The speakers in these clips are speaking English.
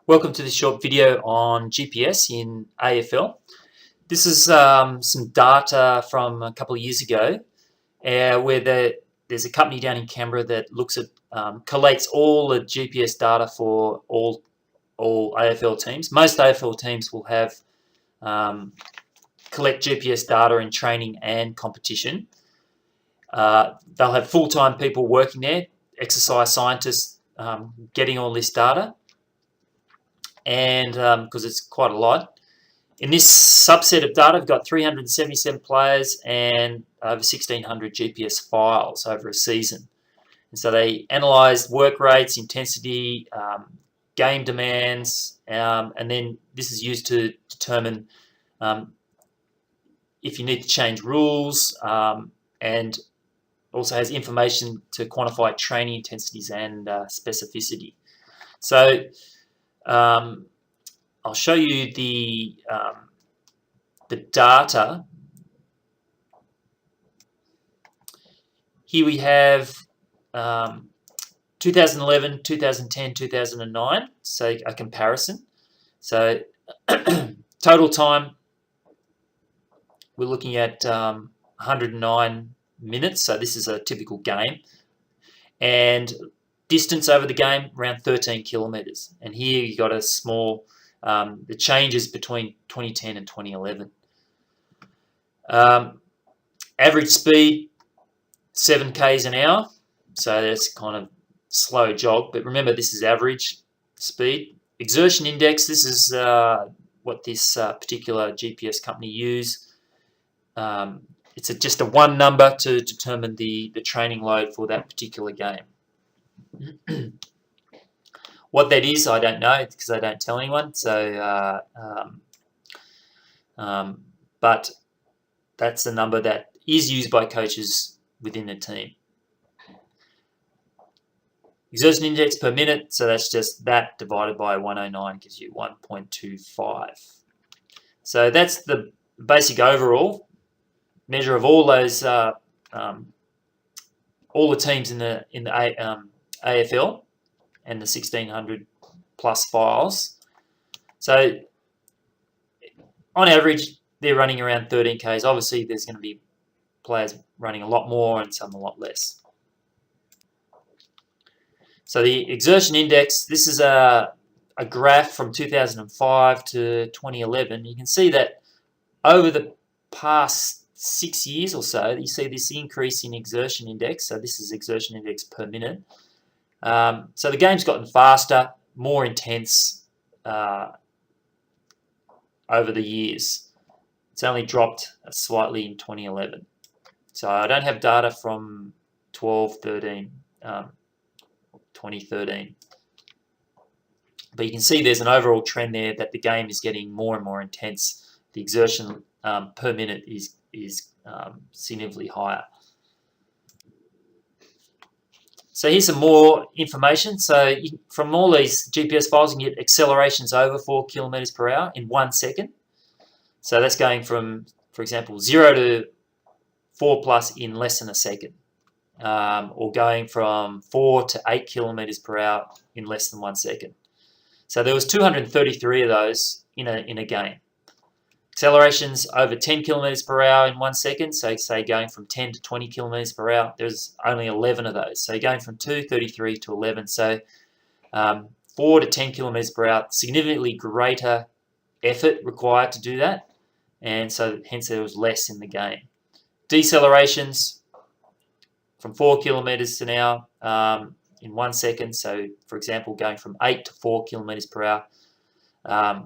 Welcome to this short video on GPS in AFL. This is some data from a couple of years ago where there's a company down in Canberra that looks at collates all the GPS data for all AFL teams. Most AFL teams will have collect GPS data in training and competition. They'll have full-time people working there, exercise scientists getting all this data. And because it's quite a lot. In this subset of data, we've got 377 players and over 1,600 GPS files over a season. And so they analysed work rates, intensity, game demands, and then this is used to determine if you need to change rules, and also has information to quantify training intensities and specificity. So I'll show you the data. Here we have 2011, 2010, 2009, so a comparison. So total time, we're looking at 109 minutes, so this is a typical game. And distance over the game, around 13 kilometres. And here you got a small, the changes between 2010 and 2011. Average speed, 7 k's an hour. So that's kind of slow jog. But remember, this is average speed. Exertion index, this is what this particular GPS company use. It's just a one number to determine the training load for that particular game. What that is, I don't know because I don't tell anyone. So, but that's the number that is used by coaches within the team. Exertion index per minute, so that's just that divided by 109 gives you 1.25. So that's the basic overall measure of all those all the teams in the AFL and the 1,600 plus files. So on average, they're running around 13 k's. Obviously, there's going to be players running a lot more and some a lot less. So the exertion index, this is a graph from 2005 to 2011. You can see that over the past 6 years or so, you see this increase in exertion index. So this is exertion index per minute. So the game's gotten faster, more intense over the years. It's only dropped slightly in 2011. So I don't have data from 12, 13, 2013. But you can see there's an overall trend there that the game is getting more and more intense. The exertion per minute is significantly higher. So here's some more information. So from all these GPS files, you can get accelerations over 4 kilometers per hour in 1 second. So that's going from, for example, 0 to 4 plus in less than a second, or going from 4 to 8 kilometers per hour in less than 1 second. So there was 233 of those in a game. Accelerations over 10 kilometers per hour in 1 second, so say going from 10 to 20 kilometers per hour, there's only 11 of those. So going from 233 to 11, so 4 to 10 kilometers per hour, significantly greater effort required to do that, and so hence there was less in the game. Decelerations from 4 kilometers an hour in 1 second, so for example going from 8 to 4 kilometers per hour,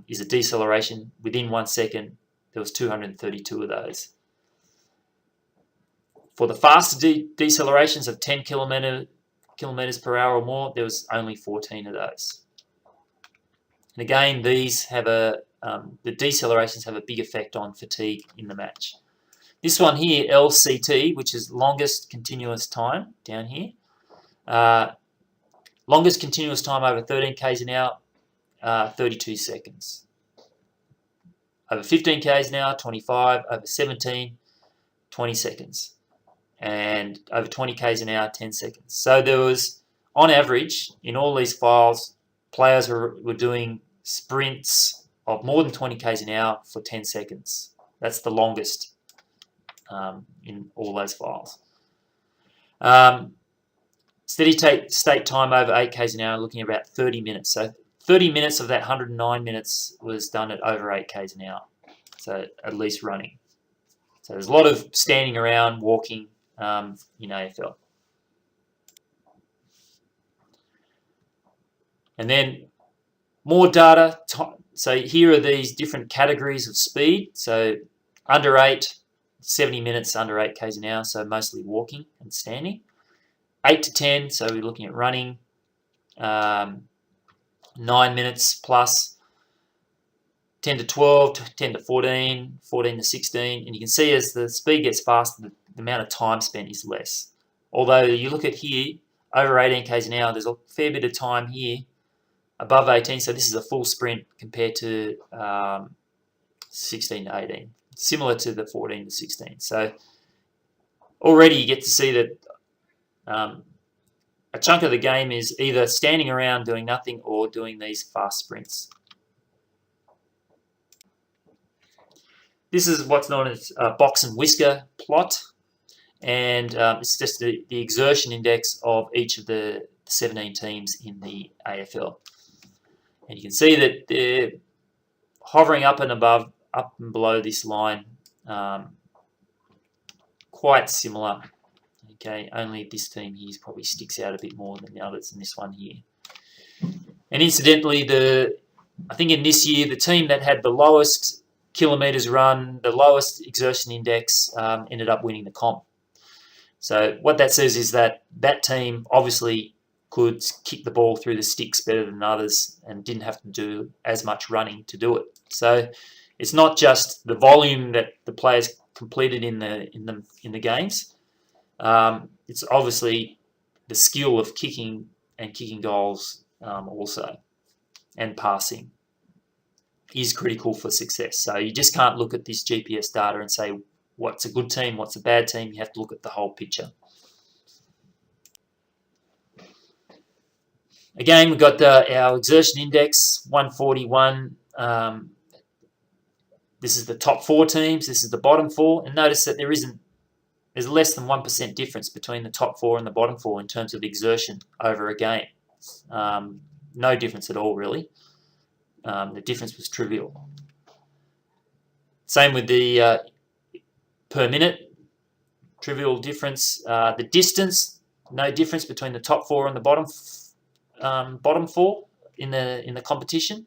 is a deceleration within 1 second. There was 232 of those. For the faster decelerations of 10 kilometers per hour or more, there was only 14 of those. And again, these have the decelerations have a big effect on fatigue in the match. This one here, LCT, which is longest continuous time down here. Longest continuous time over 13 k's an hour, 32 seconds. Over 15 k's an hour, 25. Over 17, 20 seconds. And over 20 k's an hour, 10 seconds. So there was, on average, in all these files, players were doing sprints of more than 20 k's an hour for 10 seconds. That's the longest in all those files. Steady state time over 8 k's an hour, looking at about 30 minutes. So 30 minutes of that 109 minutes was done at over 8 k's an hour. So at least running. So there's a lot of standing around, walking in AFL. And then more data. So here are these different categories of speed. So under 8, 70 minutes under 8 k's an hour, so mostly walking and standing. 8 to 10, so we're looking at running. 9 minutes plus. 10 to 12, 10 to 14, 14 to 16. And you can see as the speed gets faster, the amount of time spent is less. Although you look at here, over 18 k's an hour, there's a fair bit of time here above 18. So this is a full sprint compared to 16 to 18. Similar to the 14 to 16. So already you get to see that a chunk of the game is either standing around doing nothing or doing these fast sprints. This is what's known as a box and whisker plot, and it's just the exertion index of each of the 17 teams in the AFL. And you can see that they're hovering up and below this line, quite similar. Okay, only this team here probably sticks out a bit more than the others in this one here. And incidentally, I think in this year, the team that had the lowest kilometres run, the lowest exertion index, ended up winning the comp. So what that says is that that team obviously could kick the ball through the sticks better than others and didn't have to do as much running to do it. So it's not just the volume that the players completed in the games. It's obviously the skill of kicking and kicking goals also, and passing is critical for success. So you just can't look at this GPS data and say what's a good team, what's a bad team. You have to look at the whole picture. Again, we've got our exertion index, 141. This is the top 4 teams. This is the bottom 4. And notice that there's less than 1% difference between the top 4 and the bottom 4 in terms of exertion over a game. No difference at all, really. The difference was trivial. Same with the per minute, trivial difference. The distance, no difference between the top 4 and the bottom 4 in the competition.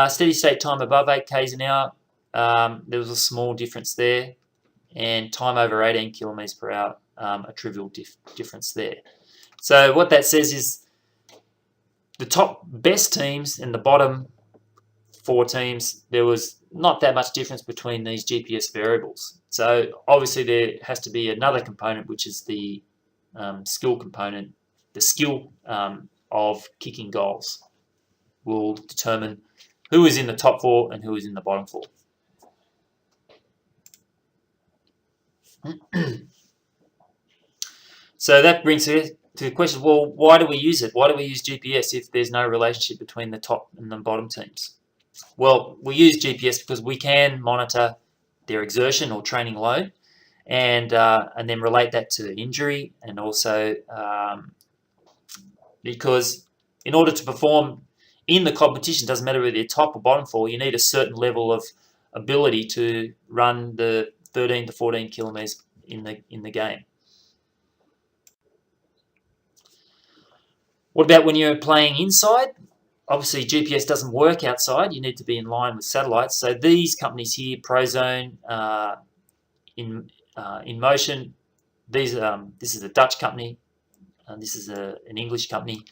Steady state time above 8 k's an hour, there was a small difference there, and time over 18 kilometers per hour, a trivial difference there. So what that says is the top best teams and the bottom 4 teams, there was not that much difference between these GPS variables. So obviously there has to be another component, which is the skill component. The skill of kicking goals will determine who is in the top 4 and who is in the bottom 4. So that brings us to the question, well, why do we use it? Why do we use GPS if there's no relationship between the top and the bottom teams? Well, we use GPS because we can monitor their exertion or training load, and then relate that to injury, and also because in order to perform in the competition, doesn't matter whether you're top or bottom 4, you need a certain level of ability to run the 13 to 14 kilometers in the game. What about when you're playing inside? Obviously, GPS doesn't work outside. You need to be in line with satellites. So these companies here, Prozone, in Motion, this is a Dutch company, and this is an English company.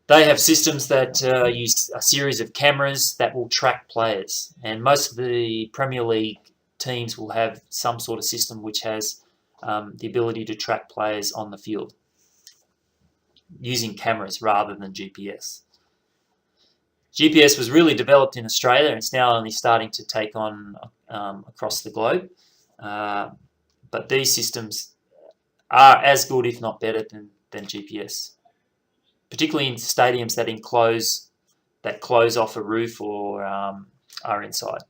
They have systems that use a series of cameras that will track players, and most of the Premier League teams will have some sort of system which has the ability to track players on the field using cameras rather than GPS. GPS was really developed in Australia, and it's now only starting to take on across the globe. But these systems are as good, if not better, than GPS, particularly in stadiums that enclose that close off a roof or are inside.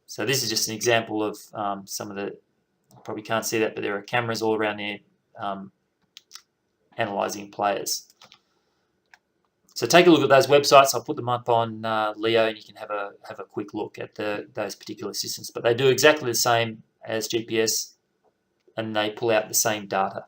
So this is just an example of some of the, you probably can't see that, but there are cameras all around there analysing players. So take a look at those websites. I'll put them up on Leo, and you can have a quick look at those particular systems. But they do exactly the same as GPS, and they pull out the same data.